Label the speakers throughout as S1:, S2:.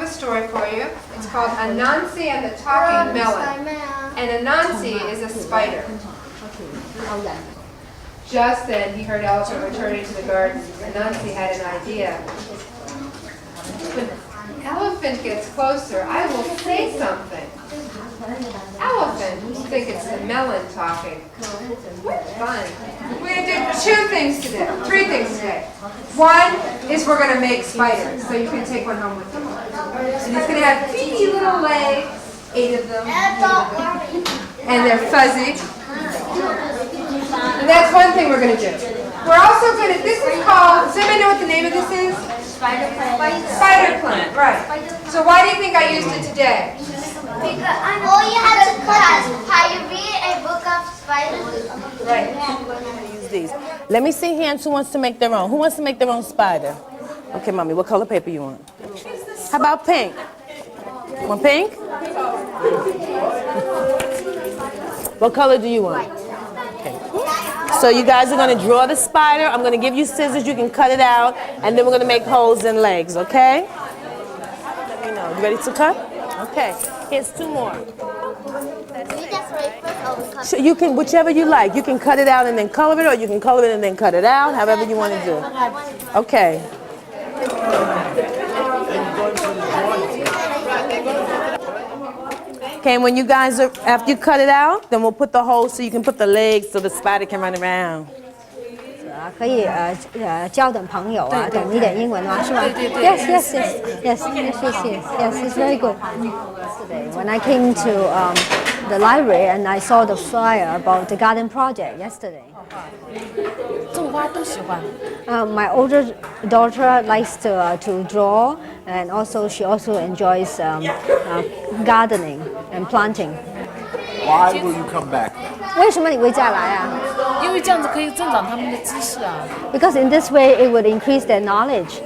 S1: Story for you. It's called Anansi and the Talking Melon. And Anansi is a spider. Just then he heard Elephant returning to the garden. Anansi had an idea. When Elephant gets closer, I will say something. Elephant, you think it's the melon talking. What fun. We're going to do three things today. One is we're going to make spiders, so you can take one home with you. And it's going to have teeny little legs, 8 of them. And they're fuzzy. And that's one thing we're going to do. We're also going to, this is called, does anybody know what the name of this is? Spider plant. Spider plant, right. So why do you think I used it today?
S2: Because all you had to cut. How you read a book of spiders?
S1: Right.
S3: Use these. Let me see hands who wants to make their own. Who wants to make their own spider? Okay, Mommy, what color paper you want? How about pink? Want pink? What color do you want? Okay. So you guys are going to draw the spider. I'm going to give you scissors. You can cut it out. And then we're going to make holes and legs, okay? Let me know. You ready to cut? Okay. Here's 2 more. So you can, whichever you like. You can cut it out and then color it, or you can color it and then cut it out, however you want to do. Okay. Okay, and when you guys are, after you cut it out, then we'll put the holes so you can put the legs so the spider can run around.
S4: 可以交等朋友啊，懂一点英文吗？是吗？ Yes, yes, yes, yes, yes, yes, yes. It's very good. Yesterday, when I came to the library and I saw the flyer about the garden project yesterday.
S5: 种花都喜欢。
S4: My older daughter likes to draw, and also she also enjoys gardening and planting.
S6: Why will you come back?
S4: 为什么你会再来啊？
S5: 因为这样子可以增长他们的知识啊，
S4: Because in this way it would increase their knowledge.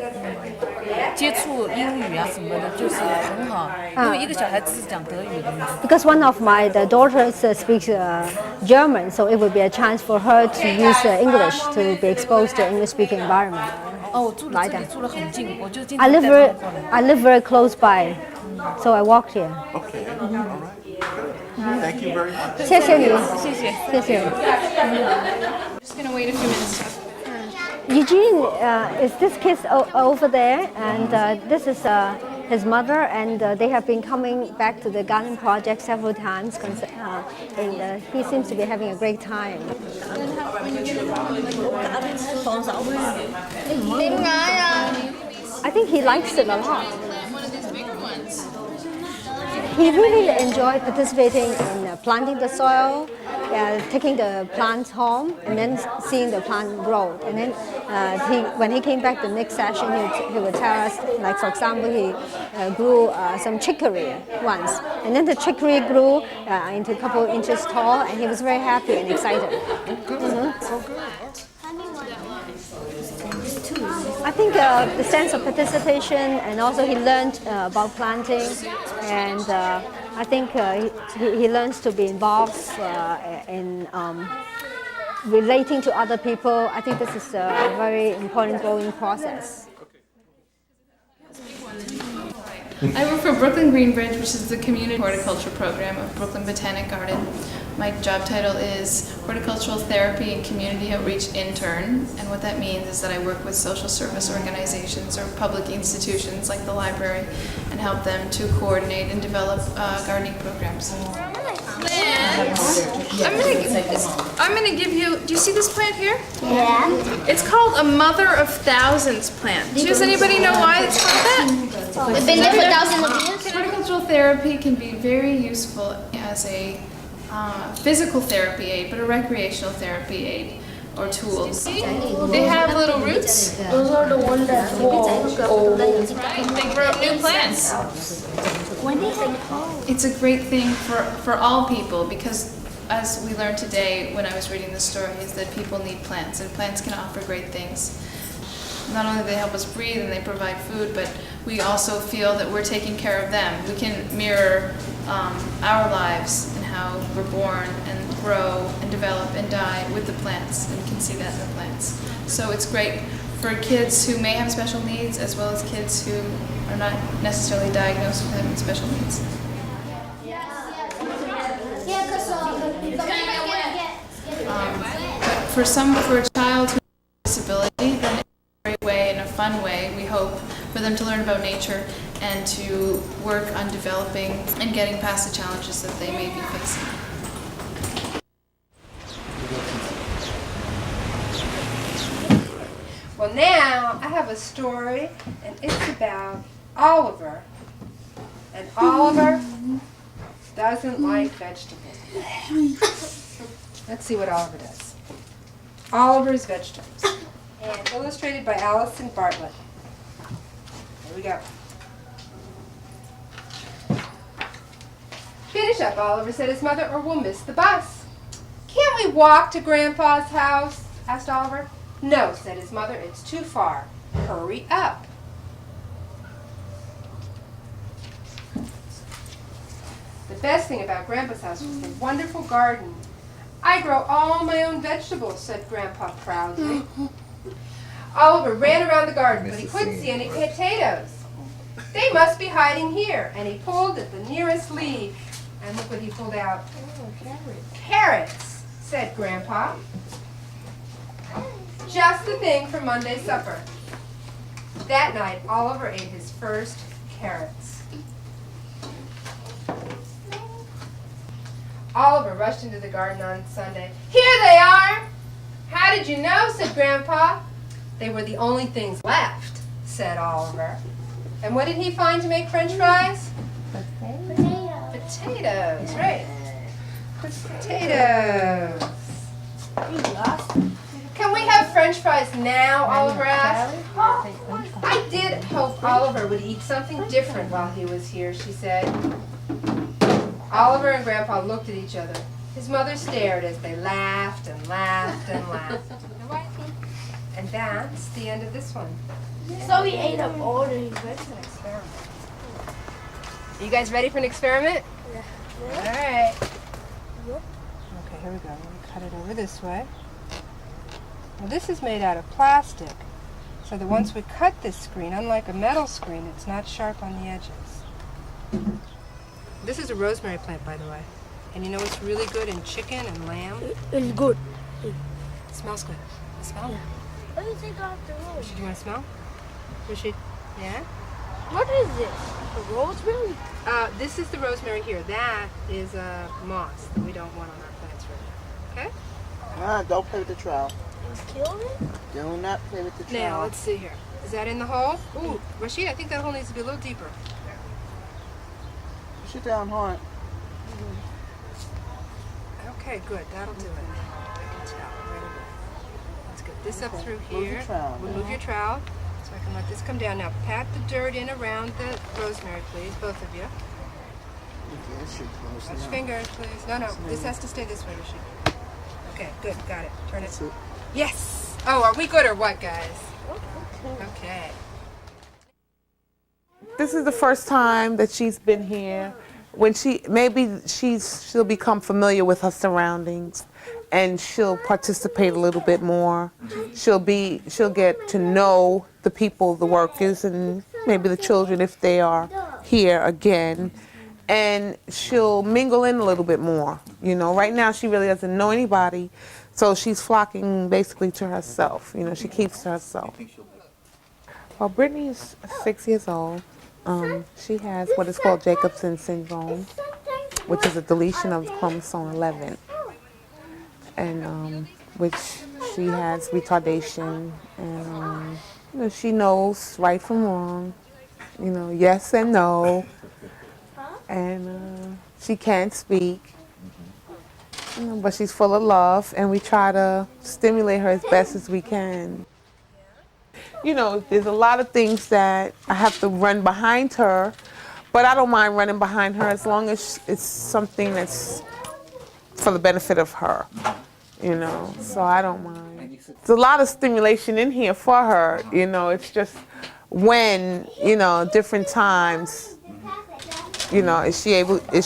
S5: 接触英语啊什么的，就是很好。因为一个小孩子是讲德语的嘛。
S4: Because one of the daughters speaks German, so it would be a chance for her to use English to be exposed to English-speaking environment.
S5: 哦，我住这里住得很近，我就经
S4: I
S5: 常
S4: live
S5: 带
S4: very,
S5: 他们过来。
S4: I live very close by, so I walk here.
S6: Okay, all right. Thank you very much.
S4: 谢谢你，
S5: 谢谢。
S4: 谢谢。
S1: Just going to wait a few minutes.
S4: Eugene, is this kid over there? And this is his mother, and they have been coming back to the garden project several times. And he seems to be having a great time. I think he likes it a lot. He really enjoyed participating in planting the soil, taking the plants home, and then seeing the plant grow. And then when he came back the next session, he would tell us, like for example, he grew some chicory once. And then the chicory grew into a couple inches tall, and he was very happy and excited. I think the sense of participation, and also he learned about planting, and I think he learns to be involved in relating to other people. I think this is a very important growing process.
S7: I work for Brooklyn Greenbridge, which is the community horticulture program of Brooklyn Botanic Garden. My job title is Horticultural Therapy and Community Outreach Intern, and what that means is that I work with social service organizations or public institutions like the library and help them to coordinate and develop gardening programs. I'm gonna give you, do you see this plant here?
S2: Yeah.
S7: It's called a Mother of Thousands plant. Does anybody know why it's called that?
S2: It's been there for thousands of years.
S7: Horticultural therapy can be very useful as a physical therapy aid, but a recreational therapy aid or tool. See? They have little roots.
S2: Those are the ones that fall.
S7: They grow new plants. It's a great thing for all people because as we learned today when I was reading the story is that people need plants and plants can offer great things. not only do they help us breathe and they provide food, but we also feel that we're taking care of them. We can mirror our lives and how we're born and grow and develop and die with the plants, and we can see that in the plants. So it's great for kids who may have special needs as well as kids who are not necessarily diagnosed with having special needs. But for a child who has a disability, then it's a great way, in a fun way, we hope, for them to learn about nature and to work on developing and getting past the challenges that they may be facing.
S1: Well, now I have a story, and it's about Oliver. And Oliver doesn't like vegetables. Let's see what Oliver does. Oliver's Vegetables. And illustrated by Allison Bartlett. Here we go. Finish up, Oliver, said his mother, or we'll miss the bus. Can't we walk to Grandpa's house? Asked Oliver. No, said his mother, it's too far. Hurry up. The best thing about Grandpa's house was the wonderful garden. I grow all my own vegetables, said Grandpa proudly. Oliver ran around the garden, but he couldn't see any potatoes. They must be hiding here, and he pulled at the nearest leaf. And look what he pulled out. Carrots, said Grandpa. Just the thing for Monday's supper. That night, Oliver ate his first carrots. Oliver rushed into the garden on Sunday. Here they are! How did you know? Said Grandpa. They were the only things left, said Oliver. And what did he find to make French fries? Potatoes, right. Potatoes. Can we have French fries now? Oliver asked. I did hope Oliver would eat something different while he was here, she said. Oliver and Grandpa looked at each other. His mother stared as they laughed and laughed and laughed. And that's the end of this one.
S2: So we ate up all the
S1: Experiment. Are you guys ready for an experiment?
S2: Yeah.
S1: All right. Okay, here we go. Let me cut it over this way. Well, this is made out of plastic, so that once we cut this screen, unlike a metal screen, it's not sharp on the edges. This is a rosemary plant, by the way. And you know what's really good in chicken and lamb?
S2: It's good.
S1: It smells good. You smell?
S2: Let me take off the rose.
S1: Do you want to smell? Rashid? Yeah?
S2: What is this? A rosemary?
S1: This is the rosemary here. That is a moss that we don't want on our plants right now. Okay?
S8: Don't play with the trowel.
S2: Kill it?
S8: Do not play with the trowel.
S1: Now, let's see here. Is that in the hole? Ooh, Rashid, I think that hole needs to be a little deeper.
S8: Sit down hard.
S1: Okay, good. That'll do it. I can tell right away. Let's get this up through
S8: Move
S1: here.
S8: your trowel
S1: Remove
S8: down.
S1: your trowel so I can let this come down. Now, pat the dirt in around the rosemary, please, both of you.
S8: Okay, that should close
S1: Watch
S8: now.
S1: fingers, please. No, this has to stay this way, Rashid. Okay, good. Got it. Turn it.
S8: That's it.
S1: Yes! Oh, are we good or what, guys? Okay.
S9: This is the first time that she's been here. When she'll become familiar with her surroundings, and she'll participate a little bit more. She'll get to know the people, the workers, and maybe the children if they are here again. And she'll mingle in a little bit more. You know, right now she really doesn't know anybody, so she's flocking basically to herself. You know, she keeps to herself. Well, Brittany is 6 years old. She has what is called Jacobson syndrome, which is a deletion of chromosome 11, and which she has retardation, and you know, she knows right from wrong, you know, yes and no, and she can't speak, you know, but she's full of love, and we try to stimulate her as best as we can. You know, there's a lot of things that I have to run behind her, but I don't mind running behind her as long as it's something that's for the benefit of her, you know, so I don't mind. There's a lot of stimulation in here for her, you know. It's just when, you know, different times, you know, is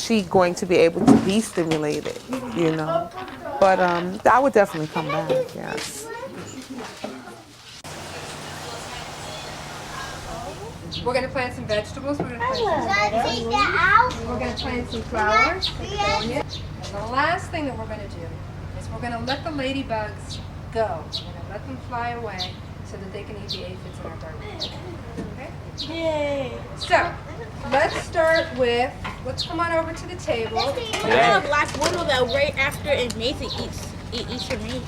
S9: she going to be able to be stimulated, you know? But I would definitely come back, yes.
S1: We're going to plant some vegetables. We're going to plant some
S2: Take
S1: tomatoes.
S2: that out.
S1: We're going to plant some flowers. And the last thing that we're going to do is we're going to let the ladybugs go. We're going to let them fly away so that they can eat the aphids in our garden. Okay? Yay! So, let's start with, let's come on over to the table.
S10: Yeah. Last one though, right after and Nathan eats your meat.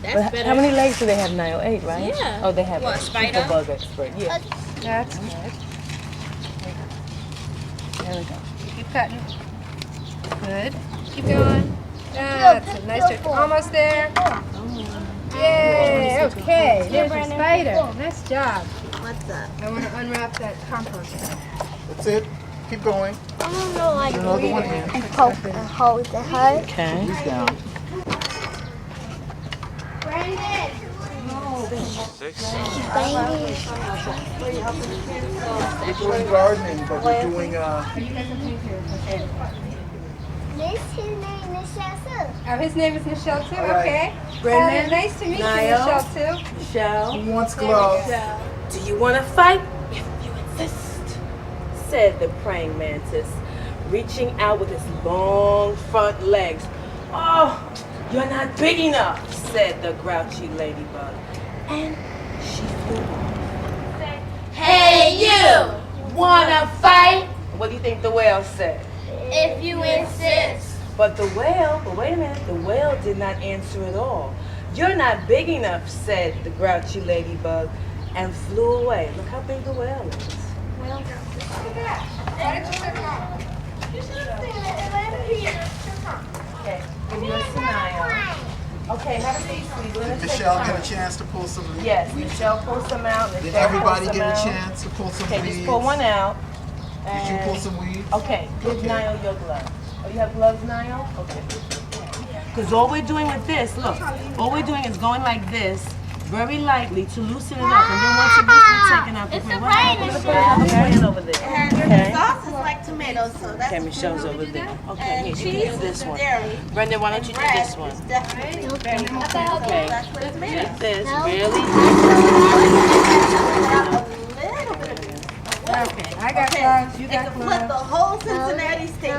S10: That's better.
S3: How many legs do they have, Niall? 8, right?
S10: Yeah.
S3: Oh, they have
S10: What,
S3: 8.
S10: spider?
S3: Super bug expert. Yeah.
S1: That's good.
S3: There we go.
S1: Keep cutting. Good. Keep going. That's a nice trick. Almost there. Yay! Okay, there's a spider. Nice job.
S10: What's that?
S1: I want to unwrap that compost.
S6: That's it. Keep going.
S2: I don't know, like,
S6: Another one here.
S2: poke and hold the heart.
S3: Okay.
S6: He's down.
S2: Brandon.
S6: We're doing gardening, but we're doing
S2: This his name is Shasta.
S1: Oh, his name is Michelle too?
S6: right.
S1: Okay.
S3: Brendan,
S1: Nice to meet you,
S3: Niall.
S1: Michelle too.
S3: Michelle,
S6: who wants gloves?
S3: do you want to fight? If you insist, said the praying mantis, reaching out with his long front legs. Oh, you're not big enough, said the grouchy ladybug. And she flew off. Hey, you! Wanna fight? What do you think the whale said?
S2: If you insist.
S3: But wait a minute, the whale did not answer at all. You're not big enough, said the grouchy ladybug, and flew away. Look how big the whale is.
S1: Look at that. Why did you sit down?
S2: You should have seen it right here.
S3: Okay, give you a scenario. Okay, have a seat, sweetie. We're gonna
S6: Did
S3: take
S6: Michelle
S3: turns.
S6: get a chance to pull some of these?
S3: Yes, Michelle pull some out.
S6: Did
S3: Michelle
S6: everybody
S3: pull some
S6: get a
S3: out.
S6: chance to pull some
S3: Okay,
S6: weeds?
S3: just pull one out.
S6: Did you pull some weeds?
S3: Okay, give
S6: Okay.
S3: Niall your gloves. Oh, you have gloves, Niall? Okay. Because all we're doing with this, look, all we're doing is going like this, very lightly to loosen it up. And then once it looks, we're taking out the green. What happened? We're gonna put another pan over there. Okay.
S10: Sauce is like tomatoes, so that's
S3: Okay, Michelle's over there. Okay,
S10: and
S3: here, you
S10: cheese
S3: can do this
S10: is
S3: one.
S10: dairy.
S3: Brendan, why don't you do
S10: Bread
S3: this one?
S10: is definitely very good.
S3: Okay.
S10: That's what it's made
S3: Take
S10: of.
S3: this, really?
S1: Okay, I got gloves, you
S10: It
S1: got
S10: could flip the
S1: gloves.
S10: whole Cincinnati state.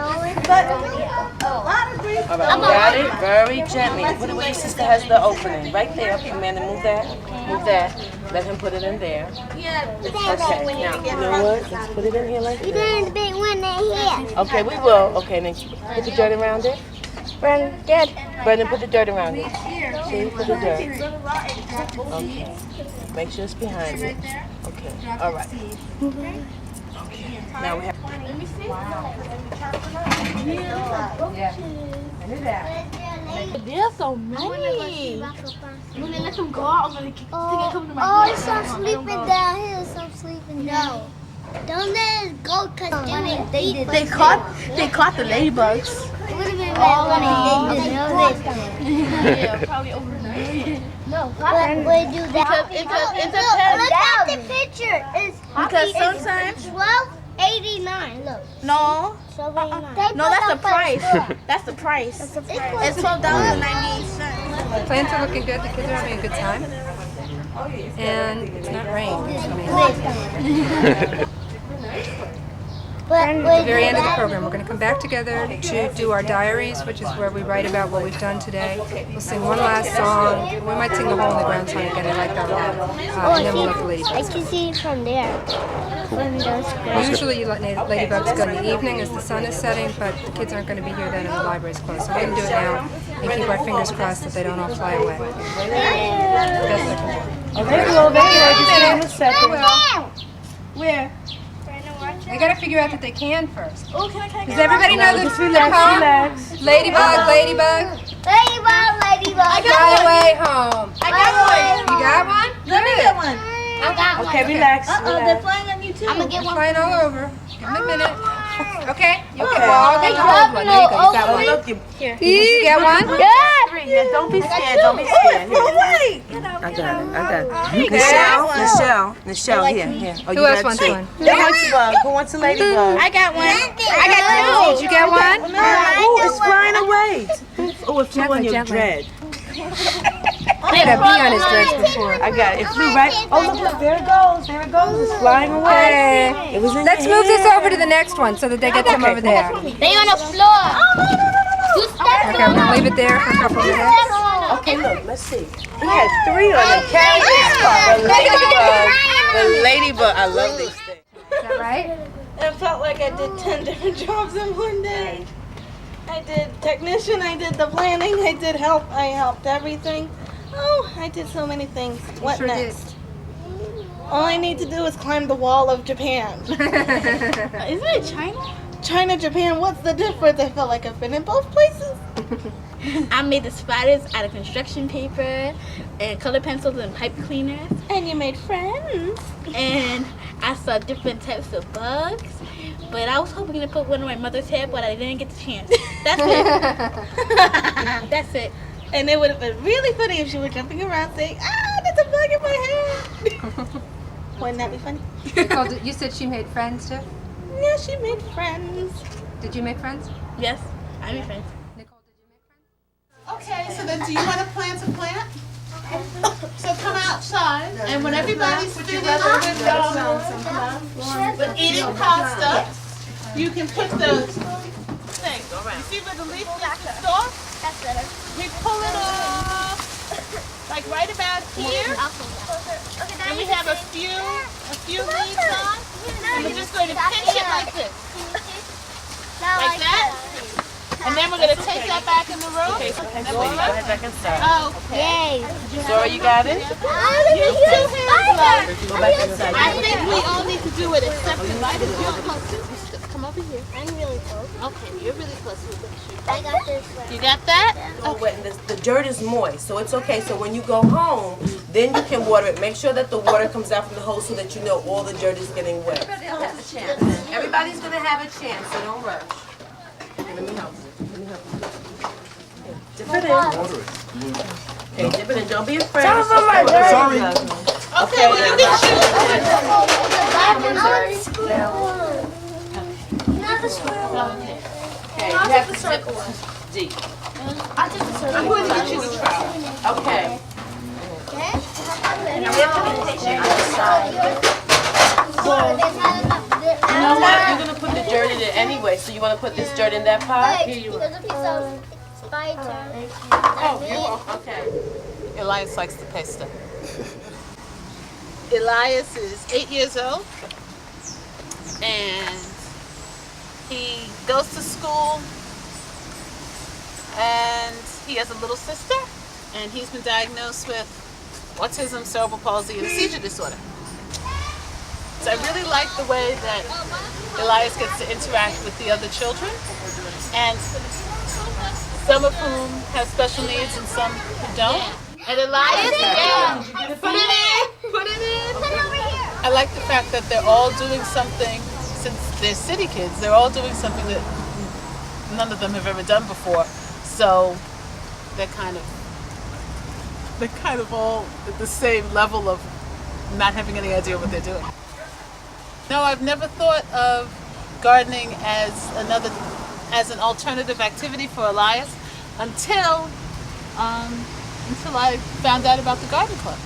S10: But a lot of great
S3: All right, you got it? Very gently. Put it where your sister has the opening. Right there. Okay, Amanda, move that. Move that. Let him put it in there.
S10: Yeah,
S3: Okay, now, you know what? Let's put it in here like
S2: You
S3: this.
S2: didn't big one in here.
S3: Okay, we will. Okay, then put the dirt around it.
S2: Brandon, good.
S3: Brendan, put the dirt around it. See, put the dirt. Okay. Make sure it's behind it. Okay, all right. Okay, now we have...
S1: Yeah. I knew that.
S10: They're so many. When they let them go out, I'm gonna kick come to my
S2: Oh, some sleeping down here. Some sleeping down. Don't let it go, cause
S10: They caught the ladybugs.
S2: It would have been better when they didn't know this.
S10: Yeah, probably overnight.
S2: No, but we do that. Look at the picture. It's
S10: Because sometimes
S2: 12.89. Look.
S10: no,
S2: 12.89.
S10: no, that's the price. That's the price. It's $12.98.
S1: The plants are looking good, the kids are having a good time. And it's not rain.
S2: But
S1: At the very end of the program, we're going to come back together to do our diaries, which is where we write about what we've done today. We'll sing one last song. We might sing the Hole in the Ground song again. I like that a lot. And then we'll let the
S2: I
S1: ladybugs
S2: can see it from there. From those
S1: go. Usually you let ladybugs go in the evening as the sun is setting, but the kids aren't going to be here then and the library's closed. So we're going to do it now and keep our fingers crossed that they don't all fly away. Best I can do.
S3: Okay, well, then, just give him a second.
S10: Where?
S1: I gotta figure out that they can first.
S10: Oh, can I
S1: Does everybody know the poem?
S3: Relax.
S1: Ladybug, ladybug,
S2: Ladybug.
S1: fly away home.
S10: I got one.
S1: You got one?
S10: Let me get one.
S2: I got one.
S3: Okay, relax.
S10: They're
S3: Relax.
S10: flying on you too.
S2: I'm gonna get one.
S1: Flying all over. Give them a minute. Okay, you can well, I'll get the old one. There you go. You got one.
S3: Look,
S1: Did you get one?
S3: yeah, don't be scared. Don't be scared. Here. I got it. Nichelle, here. Oh,
S1: Who else wants one?
S3: Who wants a ladybug?
S10: I got one.
S1: I got two. Did you get one?
S3: Oh, it's flying away. Oh, it flew on your dread.
S1: He had a bee on his dress before.
S3: I got it. It flew right. Oh, look, there it goes. There it goes. It's flying away.
S1: Okay.
S3: It was in
S1: Let's
S3: your
S1: move this
S3: hand.
S1: over to the next one so that they get some over there.
S2: They on the floor. You step
S1: Okay, I'm gonna leave it there for a couple minutes.
S3: Okay, look, let's see. He had 3 on the Carrie Banks. The ladybug. I love this thing.
S1: Is that right?
S10: It felt like I did 10 different jobs in one day. I did technician, I did the planning, I did help, I helped everything. Oh, I did so many things. What
S1: sure
S10: next? All I need to do is climb the wall of Japan.
S2: Isn't it China?
S10: China, Japan, what's the difference? I felt like I've been in both places.
S2: I made the spiders out of construction paper and color pencils and pipe cleaners.
S10: And you made friends.
S2: And I saw different types of bugs. But I was hoping to put one on my mother's head, but I didn't get the chance. That's it. That's it.
S10: And it would have been really funny if she were jumping around saying, ah, there's a bug in my head. Wouldn't that be funny?
S1: Nicole, you said she made friends too?
S10: Yeah, she made friends.
S1: Did you make friends?
S2: Yes, I made friends.
S1: Nicole, did you make friends?
S11: Okay, so then do you want to plant a plant? So come outside, and when everybody's finished with eating pasta, you can put the thing. You see where the leaf is off?
S2: That's better.
S11: We pull it off, like right about here, and we have a few leaves on, and we're just going to pinch it like this, like that. And then we're going to take that back in the room.
S3: Okay, so go ahead back inside.
S11: Oh, okay.
S2: Yay.
S3: Zora, you got it?
S11: You two hands up.
S3: Go back inside.
S11: I think we all need to do it except Elijah. You're close too. Come over here.
S2: I'm really close.
S11: Okay, you're really close.
S2: I got this one.
S11: You got that?
S3: Oh, wet, and the dirt is moist, so it's okay. So when you go home, then you can water it. Make sure that the water comes out from the hose so that you know all the dirt is getting wet. Everybody's going to have a chance, so don't rush. Let me help you. Dip it in. Okay, dip it in. Don't be afraid.
S11: Sorry. Okay, well, you can choose.
S2: Not the square one.
S3: Okay, you have to circle deep.
S2: I'll take the circle.
S11: I'm going to get you the trowel.
S3: Okay. You know what? You're going to put the dirt in it anyway, so you want to put this dirt in that pot?
S2: There's a piece of spider.
S11: Oh, you're welcome.
S3: Okay.
S11: Elias likes the pasta. Elias is 8 years old, and he goes to school, and he has a little sister, and he's been diagnosed with autism, cerebral palsy, and a seizure disorder. So I really like the way that Elias gets to interact with the other children, and some of whom have special needs and some who don't. And Elias, put it in, put it in. I like the fact that they're all doing something, since they're city kids, they're all doing something that none of them have ever done before. So they're kind of all at the same level of not having any idea what they're doing. No, I've never thought of gardening as an alternative activity for Elias until I found out about the garden club.